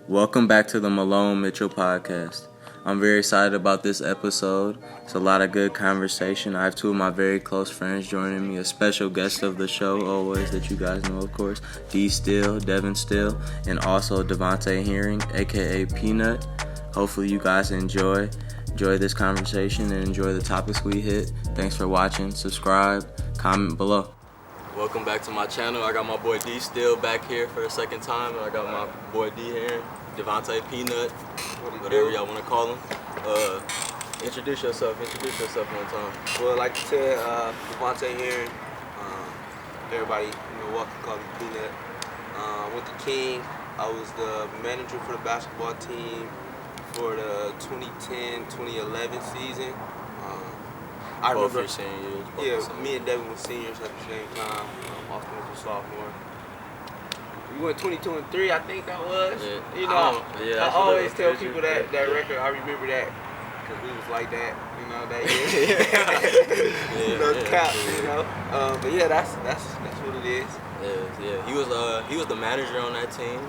Welcome back to the Malone-Mitchell podcast. I'm very excited about this episode. It's a lot of good conversation. I have two of my very close friends joining me, a special guest of the show always that you guys know, of course, D Still, Devin Still, and also Davonta Hearing, aka Peanut. Hopefully you guys enjoy this conversation and enjoy the topics we hit. Thanks for watching. Subscribe, comment below. Welcome back to my channel. I got my boy D Still back here for a second time, and I got my boy D here, Davonta Peanut, whatever y'all want to call him. Introduce yourself one time. Well, like you said, Davonta here. Everybody in Milwaukee call me Peanut. With the King, I was the manager for the basketball team for the 2010-2011 season. I Both remember, your senior years. yeah, me and Devin were seniors at the same time. Austin was a sophomore. We went 22 and 3, I think that was. Yeah. You know, I always tell people that record. I remember that because we was like that, that year. Cap, But yeah, that's what it is. Yeah. He was the manager on that team.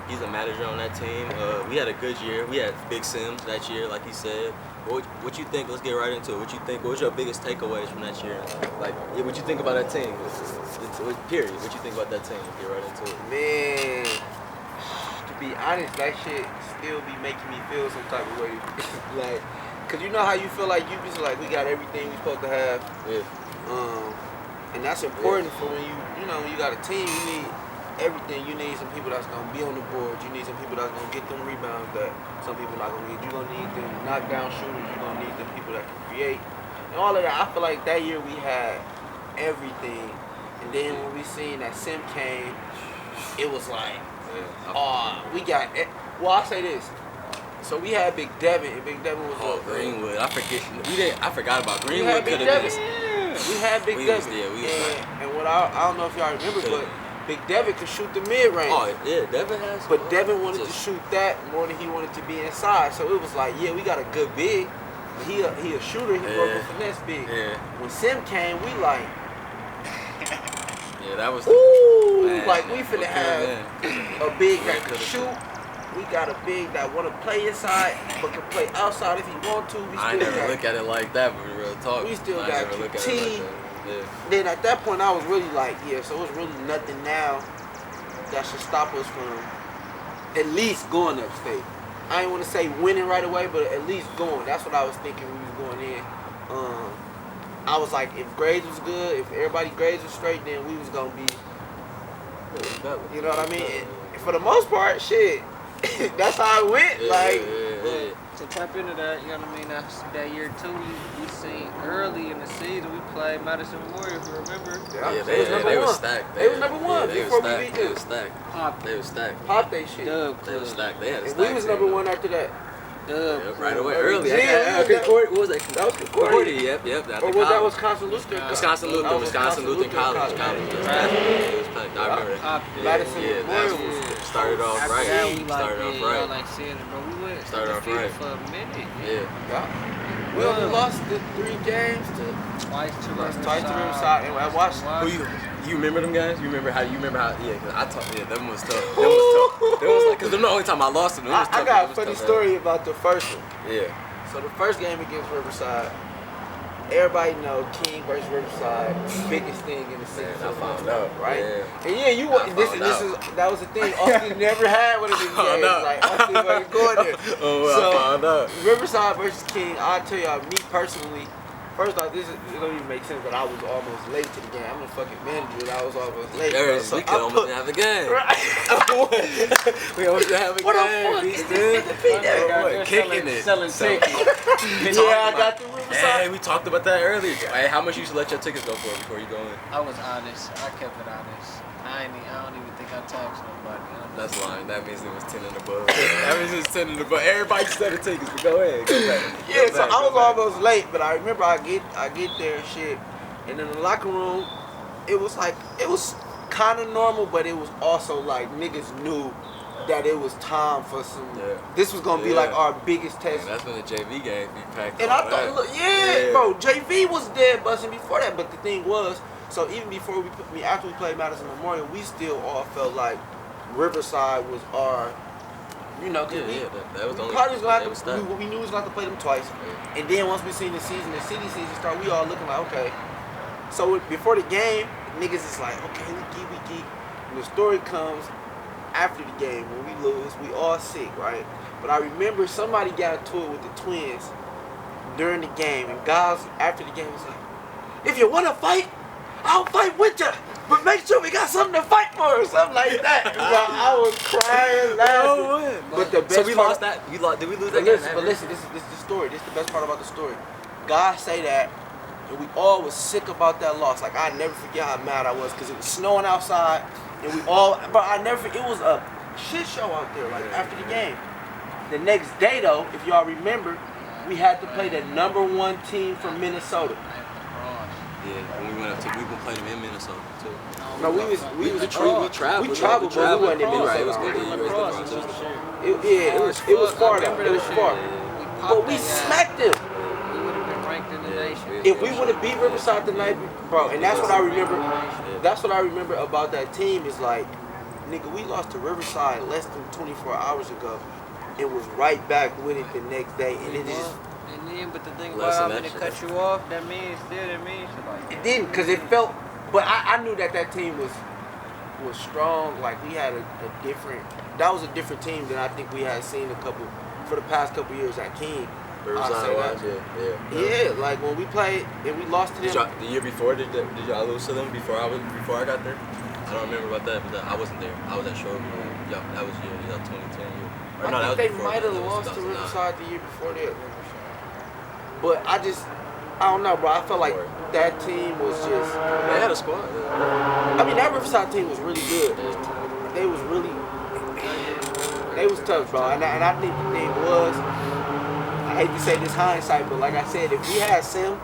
He's a manager on that team. We had a good year. We had Big Sims that year, like he said. What you think? Let's get right into it. What was your biggest takeaways from that year? Like, what you think about that team? Period. What you think about that team? Get right into it. Man, to be honest, that shit still be making me feel some type of way. Like, cause you know how you feel like you just like we got everything we supposed to have. Yeah. And that's important for when you got a team. You need everything. You need some people that's gonna be on the board. You need some people that's gonna get them rebounds that some people not gonna get. You're gonna need them knockdown shooters. You're gonna need them people that can create. And all of that. I feel like that year we had everything. And then when we seen that Sim came, it was like, we got it. Well, I'll say this. So we had Big Devin, and Big Devin was Greenwood. I forgot about Greenwood. We had Big Devin. And what I don't know if y'all remember, but Big Devin could shoot the mid-range. Oh, yeah, Devin has. But Devin wanted to shoot that more than he wanted to be inside. So it was like, we got a good big. He a shooter. He broke a finesse big. Yeah. When Sim came, we like... Yeah, that was... we finna have a big that could shoot. We got a big that want to play inside, but can play outside if he want to. I never look at it like that, but real talk. We still got T. Then at that point, I was really like, so it's really nothing now that should stop us from at least going upstate. I ain't want to say winning right away, but at least going. That's what I was thinking when we was going in. I was like, if grades was good, if everybody's grades was straight, then we was going to be, you know what I mean? And for the most part, shit, that's how it went. To tap into that, you know what I mean? That year too, we seen early in the season we played Madison Memorial, if you remember. They was stacked. They was number one before we beat them. They was stacked. Pop they shit. They was stacked. They had a and stack. we was number one after that. Right away, early. What was that? That was Concordia. Yep. Or was that Wisconsin Luther? Wisconsin Lutheran College. It was packed. I remember. Madison Memorial started off right. Started off right for a minute. Yeah. We only lost the 3 games twice to Riverside. And I watched. You remember them guys? You remember how? Yeah, cause I talked. Yeah, them was tough. Them was like, cause them the only time I lost them. I got a funny story about the first one. Yeah. So the first game against Riverside, everybody know King versus Riverside, biggest thing in the city. I found out, right? Yeah. And that was the thing. Austin never had one of these games. Like Austin wasn't going there. I found out. Riverside versus King. I'll tell y'all, me personally. First off, it don't even make sense, but I was almost late to the game. I'm a fucking manager, and I was almost late. So we could almost have a game. Right. We almost have a game. What the fuck is kicking it. Selling tickets. I got the Riverside. Hey, we talked about that earlier. Hey, how much you should let your tickets go for before you go in? I was honest. I kept it honest. I don't even think I taxed nobody. That's lying. That means it was 10 in the book. That means it was 10 in the book. Everybody said the tickets, but go ahead. I was almost late, but I remember I get there and shit, and in the locker room, it was kind of normal, but it was also like niggas knew that it was time for some. Yeah. This was gonna be like our biggest test. That's when the JV game be packed. And I thought, bro, JV was dead busting before that. But the thing was, so even before after we played Madison Memorial, we still all felt like Riverside was our You know, cause that was the only. probably was gonna was have to, we knew we was gonna have to play them twice. Yeah. And then once we seen the city season start, we all looking like, okay. So before the game, niggas is like, okay, we geek. And the story comes after the game when we lose, we all sick, right? But I remember somebody got into it with the Twins during the game, and guys after the game was like, if you want to fight, I'll fight with you. But make sure we got something to fight for or something like that. I was crying, laughing. But the best so we part, lost that. Did we lose that game? game? But listen, this is the story. This is the best part about the story. Guys say that, and we all was sick about that loss. Like, I never forget how mad I was because it was snowing outside, and we all. But I never. It was a shit show out there. Like after the game, the next day though, if y'all remember, we had to play the #1 team from Minnesota. Yeah, when we went up to, we played them in Minnesota too. No, we traveled. We traveled, but we wasn't in Minnesota. Right, it was good. It was far though. It was far. But we smacked them. We would have been ranked in the nation. If we would have beat Riverside tonight, bro, and that's what I remember. That's what I remember about that team is like, nigga, we lost to Riverside less than 24 hours ago, and was right back with it the next day, and it just. And then, but the thing about how many cut you off, that means like it didn't, cause it felt. But I knew that team was strong. Like we had a different. That was a different team than I think we had seen for the past couple years at King. Yeah, like when we played and we lost to them. The year before, did y'all lose to them before I got there? I don't remember about that, but I wasn't there. I was at Shore. Yeah, that was 2010. I think they might have lost to Riverside the year before that. But I don't know, bro. I felt like that team was just. They had a squad. I mean, that Riverside team was really good. They was tough, bro. And I think the thing was, I hate to say this hindsight, but like I said, if we had Sim,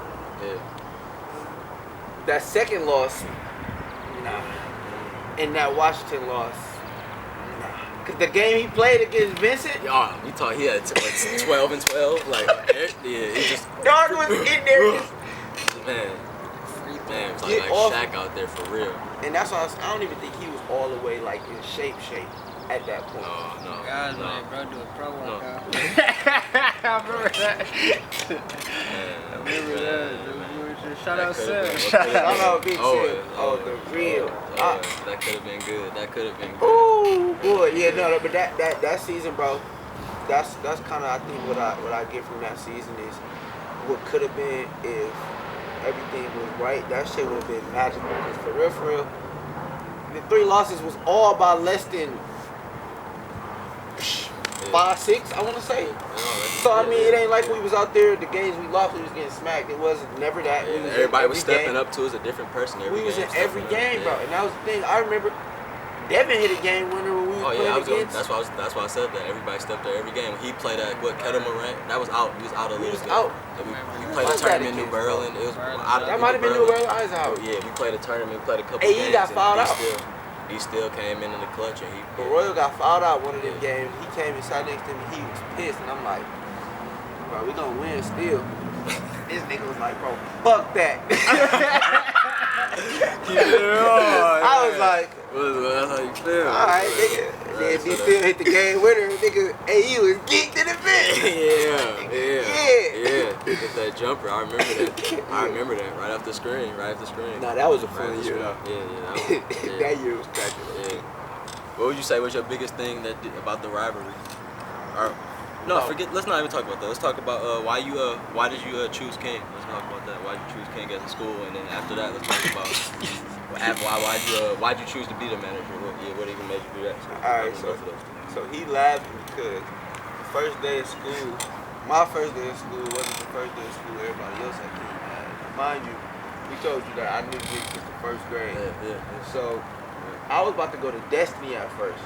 that second loss, nah. And that Washington loss, nah. Cause the game he played against Vincent, we thought he had 12 and 12. Like, he just. dog was in there. Man, it was like Shaq out there for real. And that's why I don't even think he was all the way like in shape at that point. No. guys, man, bro, do a pro workout. I remember that. I remember that. Shout out Sim. Shout out Big Sim. The real. That could have been good. Ooh, boy, yeah, no, but that season, bro. That's kind of I think what I get from that season is what could have been if everything was right. That shit would have been magical. Because for real, the 3 losses was all by less than 5-6, I want to say. So I mean, it ain't like we was out there. The games we lost, we was getting smacked. It wasn't never that. Everybody was stepping up to us a different person. We was in every game, bro, and that was the thing. I remember Devin hit a game winner when we was playing against. That's why I said that. Everybody stepped up every game. He played at Kettle Moran. That was out. He was out a little bit. We played a tournament in New Berlin. It was that might have been New Berlin. Yeah, we played a tournament. We played a couple games. He got fouled out. He still came in the clutch and he. But Royal got fouled out one of them games. He came and sat next to me. He was pissed, and I'm like, bro, we gonna win still. This nigga was like, bro, fuck that. I was like, that's how you feel. All right, nigga. Then he still hit the game winner. Nigga, hey, he was geeked in the bench. Yeah. Get that jumper. I remember that. Right off the screen. Nah, that was a fun year though. Yeah. That year was cracking. Yeah. What would you say was your biggest thing about the rivalry? Forget. Let's not even talk about that. Let's talk about why did you choose King? Let's talk about that. Why did you choose King as a school? And then after that, let's talk about why'd you choose to be the manager? What even made you do that? Alright, so he laughing because the first day of school, my first day of school wasn't the first day of school everybody else at King had. Mind you, we told you that I knew Nick since the first grade. Yeah. So I was about to go to Destiny at first.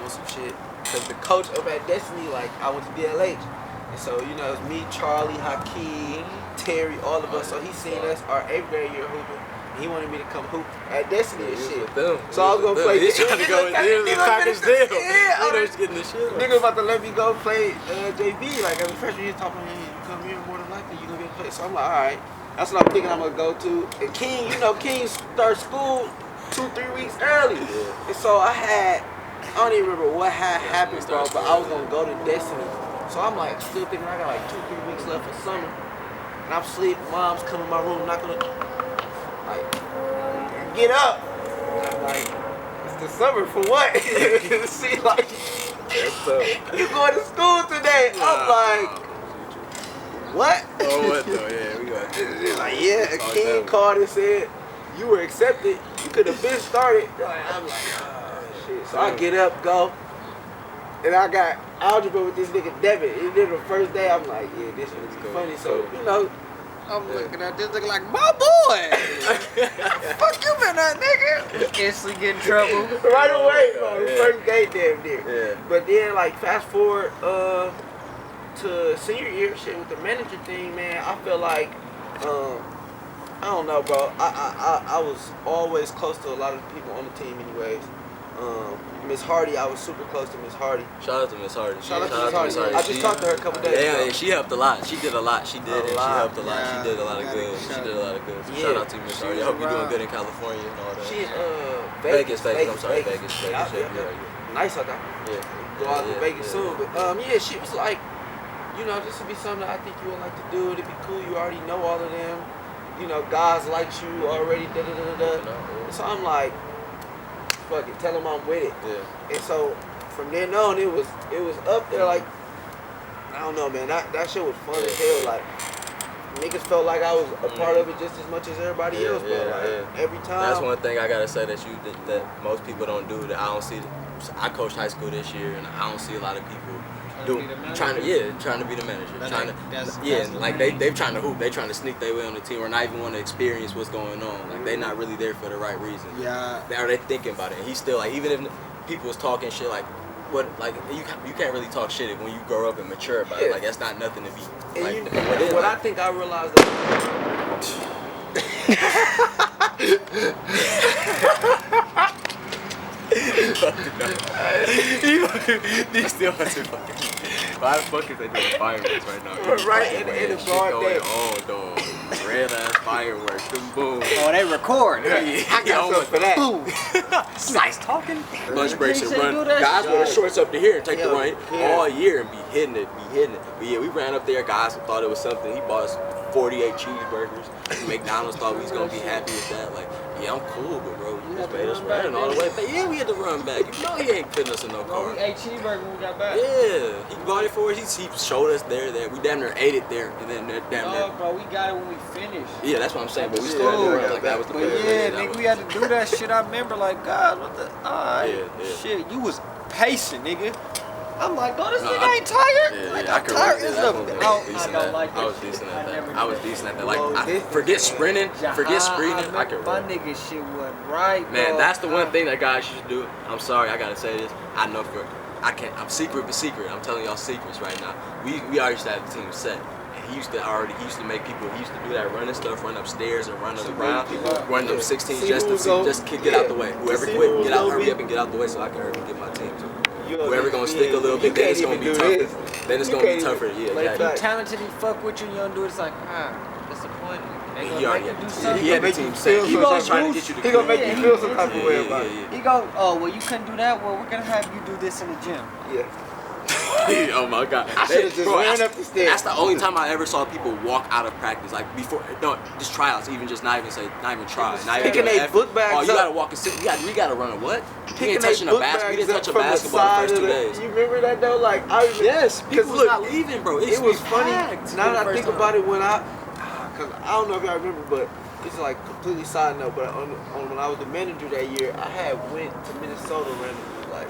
On some shit. Because the coach up at Destiny, like, I went to DLH. And so, it was me, Charlie, Hakeem, Terry, all of us. So he seen us our 8th grade year hooping. And he wanted me to come hoop at Destiny and shit. So I was going to play. He's trying to go with them. He's package deal. Yeah, I was getting the shit. Nigga was about to let me go play JV. Like, as a freshman, he was talking to me, you come here more than likely, you going to get played. So I'm like, all right. That's what I'm thinking I'm going to go to. And King, King starts school 2-3 weeks early. And so I had I don't even remember what had happened, bro, but I was gonna go to Destiny. So I'm like still thinking I got like 2-3 weeks left for summer. And I'm asleep, mom's coming in my room, knocking on like, get up. And I'm like, it's the summer for what? She like, you going to school today? I'm like, what? Oh, what though? Yeah, we got It's like, yeah, King called and said, you were accepted. You could have been started. I'm like, oh, shit. So I get up, go. And I got algebra with this nigga Devin. And then the first day, I'm like, yeah, this is funny. So, you know, I'm looking at this nigga like, my boy! Fuck you been at, nigga? Instantly get in trouble. right away, bro. The first day, damn near. Yeah. But then, like, fast forward to senior year, shit, with the manager thing, man, I feel like, I don't know, bro. I was always close to a lot of the people on the team anyways. Miss Hardy, I was super close to Miss Hardy. Shout out to Miss Hardy. Shout out to Miss Hardy. I just talked to her a couple days ago. Yeah, she helped a lot. She did a lot. She did, and she helped a lot. Yeah, she did a lot of good. She did a lot of good. So shout out to Miss Hardy. I hope you're doing good in California and all that. She Vegas. I'm sorry, Vegas. Yeah. Nice out there. Yeah. Go out to Vegas soon. But yeah, she was like, you know, this would be something that I think you would like to do. It'd be cool. You already know all of them. You know, guys like you already. So I'm like, fuck it, tell them I'm with it. Yeah. And so from then on, it was up there. Like, I don't know, man. That shit was fun as hell. Like, niggas felt like I was a part of it just as much as everybody else, bro. Like, every time. That's one thing I gotta say that most people don't do. That I don't see. I coached high school this year, and I don't see a lot of people trying to be the manager. They've trying to hoop. They trying to sneak their way on the team, or not even want to experience what's going on. Like, they not really there for the right reason. Yeah. They thinking about it. And he's still like, even if people was talking shit, like, what, like, you can't really talk shit when you grow up and mature about it. Like, that's not nothing to be. And like, what I think I realized that. These still wasn't fucking. Why the fuck is they doing fireworks right now? Right in the broad day. Oh, dog. Red ass fireworks. Boom. Oh, they record. I got something for that. Boom. Nice talking. Lunch breaks and They run. do that Guys shit. wear the shorts up to here and take the Yeah, run yeah. all year and be hitting it. But yeah, we ran up there. Guys thought it was something. He bought us 48 cheeseburgers. McDonald's thought we was gonna be happy with that. Like, yeah, I'm cool, but bro, you just made us run all the way back. Yeah, we had to run back. You know he ain't putting us in no Bro, car. we ate cheeseburger when we got back. Yeah, he bought it for us. He showed us there. We damn near ate it there, and then damn near. No, bro, we got it when we finished. Yeah, that's what I'm saying. But we still had to run. Like, that was the But plan. yeah, That nigga, was- we had to do that shit. I remember, like, God, what the? Yeah. Shit, you was pacing, nigga. I'm like, oh, this No, nigga ain't tired. Yeah, Like, I I'm could tired. relate. It's That's up. one thing I I was decent don't at. like I was that decent shit. at that. never I was did decent at that. Well, Like, this- forget sprinting, forget sprinting. I could My run. nigga shit wasn't right, Man, bro. that's the one thing that guys should do. I'm sorry, I gotta say this. I know I'm secret but secret. I'm telling y'all secrets right now. We already used to have the team set. And he used to make people, he used to do that running stuff, run upstairs and run around, run them 16 See just who's to gonna- just get out the way. Whoever See quit, who's get out, gonna hurry be- up and get out the way so I can hurry and get my team too. You Whoever gonna stick a little bit, then it's gonna be tougher. Then it's gonna be tougher. Yeah, Like exactly. that. Talented, he fuck with you and you don't do it. It's like, disappointed. They He gonna already make you do had, something. he had the make team you set. feel He some was type just trying of to get you to He gonna quit. make you Yeah, feel he some type of way about it. He go, oh, well, you couldn't do that. Well, we're gonna have you do this in the gym. Yeah. Oh my God! I should've just ran up the stairs. That's the only time I ever saw people walk out of practice, like before. No, just tryouts, even just not even try, not even Picking do an they effort. book bags Oh, you up. gotta walk and sit. We gotta run a what? We Picking ain't they touching a book basket. We bags didn't up touch a from the basketball the side first of 2 the- days. You remember that though? Like I remember. Yes, people was look, not leaving, bro. It was funny. Packed Now for that the I think first about time. it, when cause I don't know if y'all remember, but it's like completely side note. But on when I was the manager that year, I had went to Minnesota randomly, like,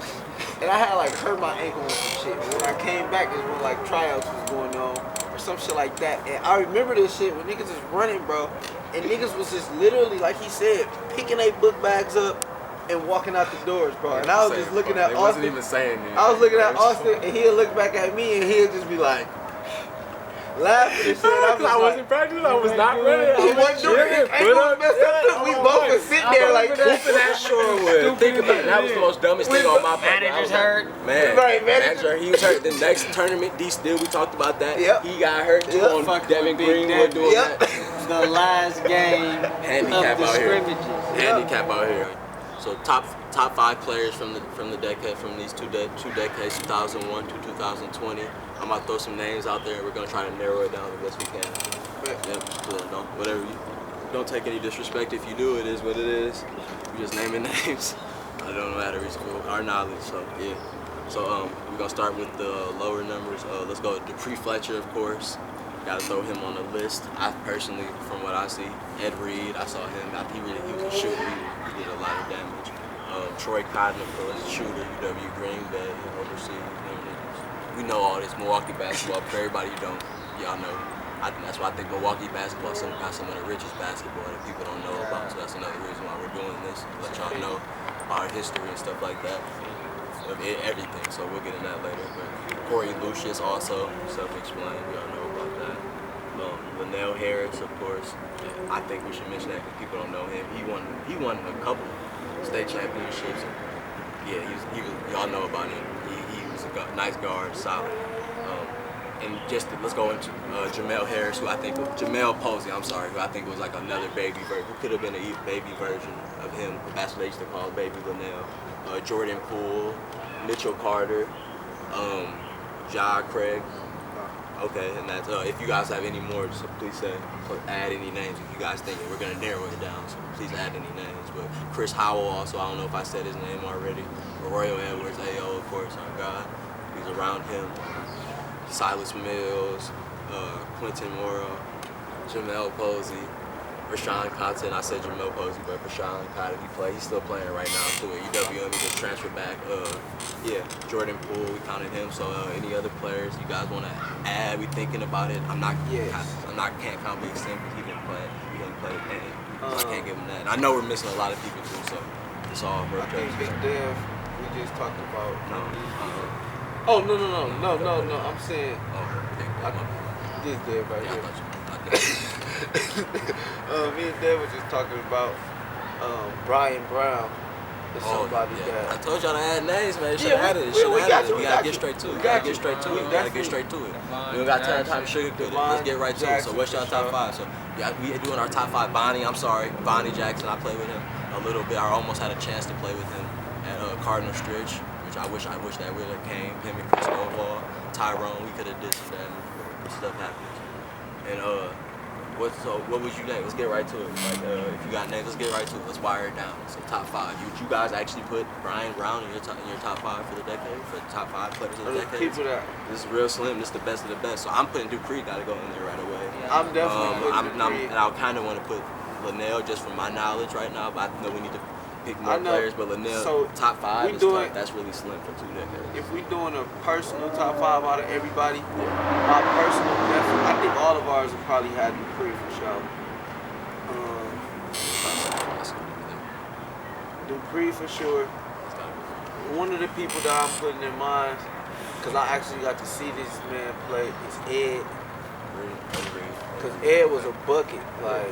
and I had like hurt my ankle on some shit. And when I came back, is when like tryouts was going on or some shit like that. And I remember this shit when niggas was running, bro, and niggas was just literally, like he said, picking their book bags up and walking out the doors, bro. And I was just looking at They Austin. wasn't even saying it. I was looking at Austin, and he'll look back at me, and he'll just be like, laughing and shit. I wasn't practicing. I was not running. He wasn't doing it. Ankles messed up. We both was sitting there like, Hooping at Shorewood. Think about it. That was the most dumbest thing on my part. Manager's hurt. Man, Right, manager, he was hurt. The next tournament, D still, we talked about that. Yep. He got hurt too Yep. on Fucking Devin Big Greenwood Devin. doing Yep. that. The last game Handicap of the out here. scrimmages. Handicap out here. So top 5 players from the decade, from these two decades, 2001 to 2020. I'm gonna throw some names out there, and we're gonna try to narrow it down the best we can. Yep. So whatever. Don't take any disrespect. If you do, it is what it is. We just naming names. I don't matter. It's cool. Our knowledge. So yeah. So we're gonna start with the lower numbers. Let's go with Dupree Fletcher, of course. Got to throw him on the list. I personally, from what I see, Ed Reed, I saw him. He was a shooter. He did a lot of damage. Troy Cotton, of course, shooter, UW Green Bay, overseas. We know all this Milwaukee basketball. For everybody who don't, y'all know. That's why I think Milwaukee basketball got some of the richest basketball that people don't know about. So that's another reason why we're doing this. Let y'all know our history and stuff like that. Everything. So we'll get into that later. But Corey Lucius also self-explained. We all know about that. Linnell Harris, of course. I think we should mention that because people don't know him. He won a couple state championships. Yeah, he was. Y'all know about him. He was a nice guard, solid. And let's go into Jamel Harris, Jamel Posey, who I think was like another baby version, who could have been a baby version of him. That's what they used to call Baby Linnell. Jordan Poole, Mitchell Carter, Ja Craig. Okay, and that's if you guys have any more, so please add any names if you guys think we're gonna narrow it down. So please add any names. But Chris Howell also, I don't know if I said his name already. Royal Edwards, AO, of course, our guy. He's around him. Silas Mills, Quentin Morrow, Jamel Posey, Rashawn Cotton. I said Jamel Posey, but Rashawn Cotton, he's still playing right now too at UWM. He just transferred back. Jordan Poole, we counted him. So any other players you guys want to add? We thinking about it. Can't count Big Sim because he didn't play the game. So I can't give him that. And I know we're missing a lot of people too. So it's all bro. I think Big Dev, we just talked about. No. Oh, no. I'm saying this Dev right here. Me and Dev was just talking about Brian Brown. Somebody that I told y'all to add names, man. You should have added it. We gotta get straight to it. We gotta get straight to it. We don't got time to sugarcoat it. Let's get right to it. So what's y'all top 5? So we doing our top 5. Bonnie Jackson. I played with him a little bit. I almost had a chance to play with him at Cardinal Stritch. I wish that would have came. Him and Chris Stovall, Tyrone, we could have did some damage, but stuff happens. And what would you name? Let's get right to it. Like if you got names, let's get right to it. Let's wire it down. So top 5. You guys actually put Brian Brown in your top 5 for the decade, for the top 5 players of the decade. This is real slim. This is the best of the best. So I'm putting Dupree. Got to go in there right away. I'm definitely putting Dupree. And I kind of want to put Linnell just from my knowledge right now, but I know we need to pick more players, but Linnell, top 5 is tough. That's really slim for 2 decades. If we're doing a personal top 5 out of everybody, my personal definitely, I think all of ours will probably have Dupree for sure. Dupree for sure. One of the people that I'm putting in mind, because I actually got to see this man play, is Ed. Because Ed was a bucket, like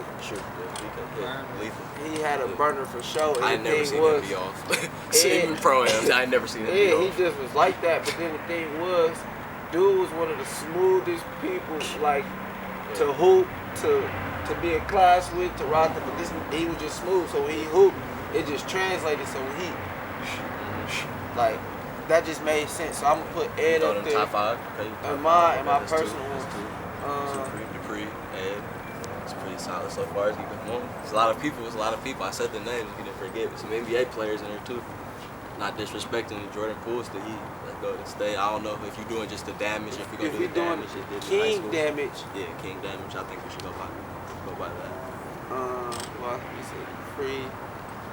he had a burner for sure. I ain't never seen him be off. Even pro-ams, I ain't never seen him be off. He just was like that. But then the thing was, dude was one of the smoothest people, like to hoop, to be in class with, to rock. But he was just smooth. So when he hooped, it just translated. So when he like that just made sense. So I'm gonna put Ed up there. Top 5. In my personal one. Dupree, Ed. It's pretty solid so far. It's a lot of people. I said the names. You didn't forget. Some NBA players in there too. Not disrespecting Jordan Poole. Let's go to stay. I don't know if you're doing just the damage. If you're doing damage, King damage. Yeah, King damage. I think we should go by that. Well, you said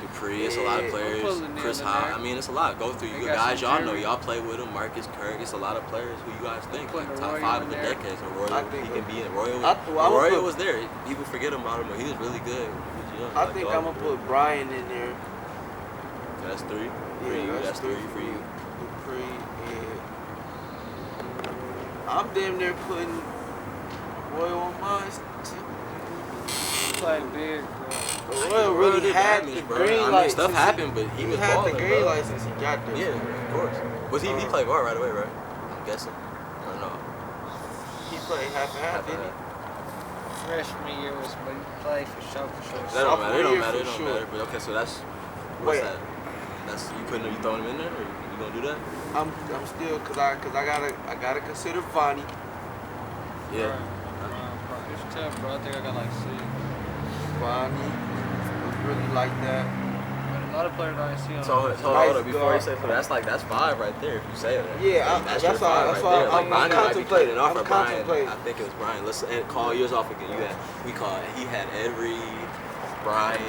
Dupree, it's a lot of players. Chris Howell, I mean, it's a lot. Go through you guys, y'all know, y'all play with him. Marcus Kirk, it's a lot of players who you guys think like top 5 of the decade. So Royal, he can be in. Royal was there. People forget about him, but he was really good. I think I'm gonna put Brian in there. That's 3. That's 3 for you. Dupree, Ed. I'm damn near putting Royal on mine. Playing big, bro. Royal really had the green light. Stuff happened, but he was had balling, the green light since he got there. Yeah, of course. Was he played guard right away, right? I'm guessing. Or no? He played half and half, didn't he? Freshman year was when he played for sure. That don't matter. It don't matter. But okay, so that's What's Wait. that? That's you throwing him in there, or you gonna do that? I'm still cause I gotta consider Vonnie. Yeah. It's tough, bro. I think I got like 6. Vonnie was really like that. But a lot of players I see on. So Nice hold up, before you guard. say so, that's 5 right there. If you say that. Yeah, that's that's your why- 5 that's right why there. I'm Like Brian might be contemplating. trading off I'm for Brian. contemplating. I think it was Brian. Let's call yours off again. He had Brian,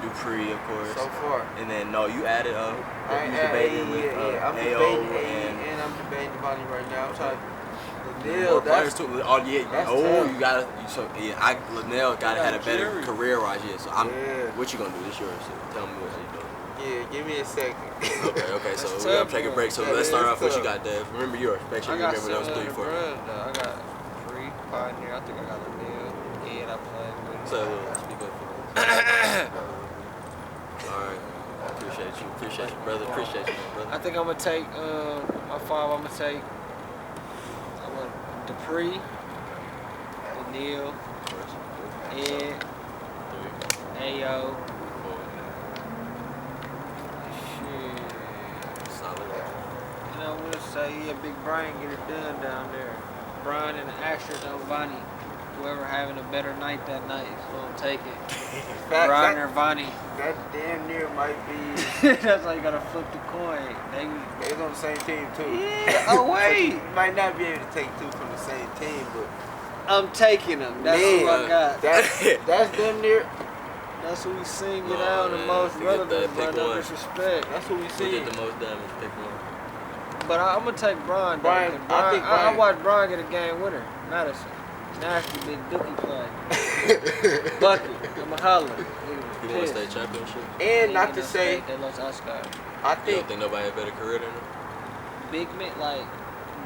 Dupree, of course. So far. And then no, you added I you ain't was debating with I'm AO debating and I'm debating Vonnie right now. I'm trying to more Linnell, players that's too. Oh yeah, that's you tough. gotta. Linnell gotta had a better Jerry. career wise. Yeah, so I'm. Yeah. What you gonna do? This yours. So tell me what you doing. Yeah, give me a second. Okay. So That's we gotta tough, take a bro. break. So Yeah, let's start it's off. What you tough. got, Dev? Remember yours. Make sure I you got remember those 3 700 for me. bruh, though. I got 3 Pioneer. I think I got Linnell. And I played with. So speak up. All right. Appreciate you, brother. Appreciate you, brother. I think I'm gonna take my 5. I'm gonna take Dupree, Linnell, Ed, 3, AO. 4. Shit. Solid. And I would say, Big Brian get it done down there. Brian and the Asher on Vonnie. Whoever having a better night that night is gonna take it. Brian or Vonnie. That damn near might be. That's why you gotta flip the coin. It's on the same team too. Yeah. Oh wait. You might not be able to take 2 from the same team, but I'm taking them. That's man, who I got. that's damn near. That's who we sing it No, out the man, most to get relevant, that bro. pick No one. disrespect. That's who we We see. did the most damage. Pick one. But I'm gonna take Brian. Brian, Though, 'cause I think I Brian- watched Brian get a game winner. Madison. Nasty big dookie play. Bucket. I'm a holler. You want to state championship? And not to say, they lost Oscar. I You think don't think nobody had a better career than him? Big man, like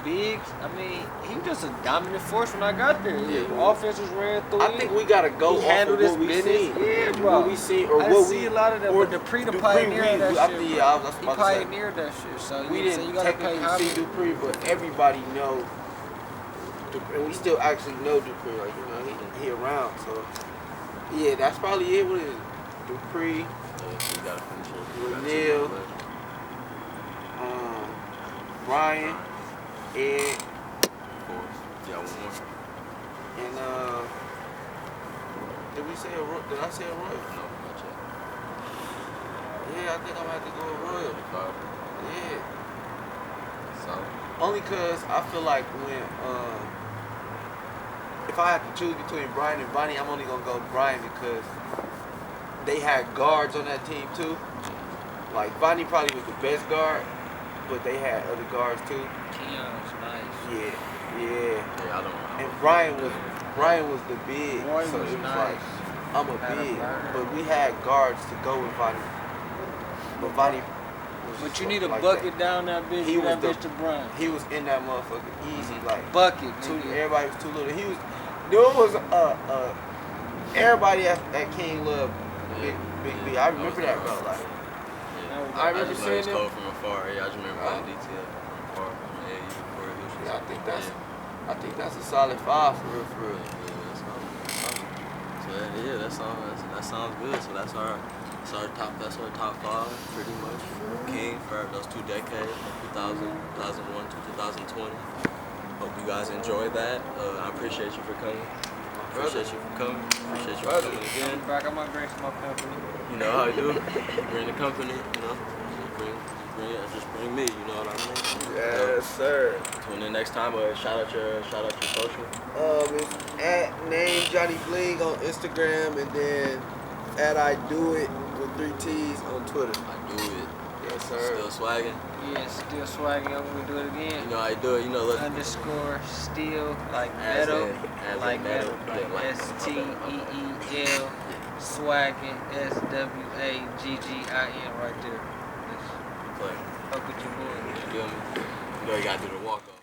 Biggs. I mean, he was just a dominant force when I got there. Yeah. Offenses ran through. I think we gotta go He off handled of his what we business. seen. Yeah, bro. What we seen or I what didn't we see a lot of that, or but Dupree Dupree, pioneered that I shit. think, bro. yeah, I was He about to say. pioneered that shit. So We you didn't gotta pay technically see homage. Dupree, but everybody know Dupree, and we still actually know Dupree. Like, you know, he around. So yeah, that's probably it. What is it? Dupree, You gotta finish it. Linnell, Brian, Ed, 4. Yeah, one more. and did we say a Royal? Did I say a Royal? No, not yet. Yeah, I think I'm gonna have to go with Royal. 5. Yeah. Solid. Only cause I feel like when if I have to choose between Brian and Vonnie, I'm only gonna go Brian because they had guards on that team too. Like Vonnie probably was the best guard, but they had other guards too. Keon's nice. Yeah. Yeah, I don't. And Brian was the big, Roy so was it was nice. like I'm a Had a big, burner. but we had guards to go with Vonnie. But Vonnie was But just you need a like bucket that. down that bitch. He Give was that the- bitch to Brian. He was in that motherfucker easy, like Bucket. too. nigga. Everybody was too little. He was. There was everybody at King loved Big B. I remember that, bro. Like Yeah. I remember just know seeing his him. code from afar. Yeah, I just remember playing DTF from afar. From AAU before it was. Yeah, I think that's a solid 5 for real, for real. Yeah, that's solid. So yeah, that sounds good. So that's our top 5 pretty much. King for those 2 decades, 2000, 2001 to 2020. Hope you guys enjoyed that. I appreciate you for coming. Appreciate you for coming. Appreciate you for coming again. I'm back. I'm gonna bring some more company. You know how I do. You bring the company, you know. Just bring me, you know what I mean? Yes, sir. Tune in next time. Shout out your social. It's at name Johnny Bling on Instagram, and then at I do it with 3 T's on Twitter. I do it. Yes, sir. Still swagging. Yeah, still swagging. I'm gonna do it again. You know how I do it. You know, look. Underscore still like As metal, in like metal, metal, yeah, like- STEEL, swagging, SWAGGIN right there. Play. Fuck with your boy. You feel me? You know you gotta do the walk off.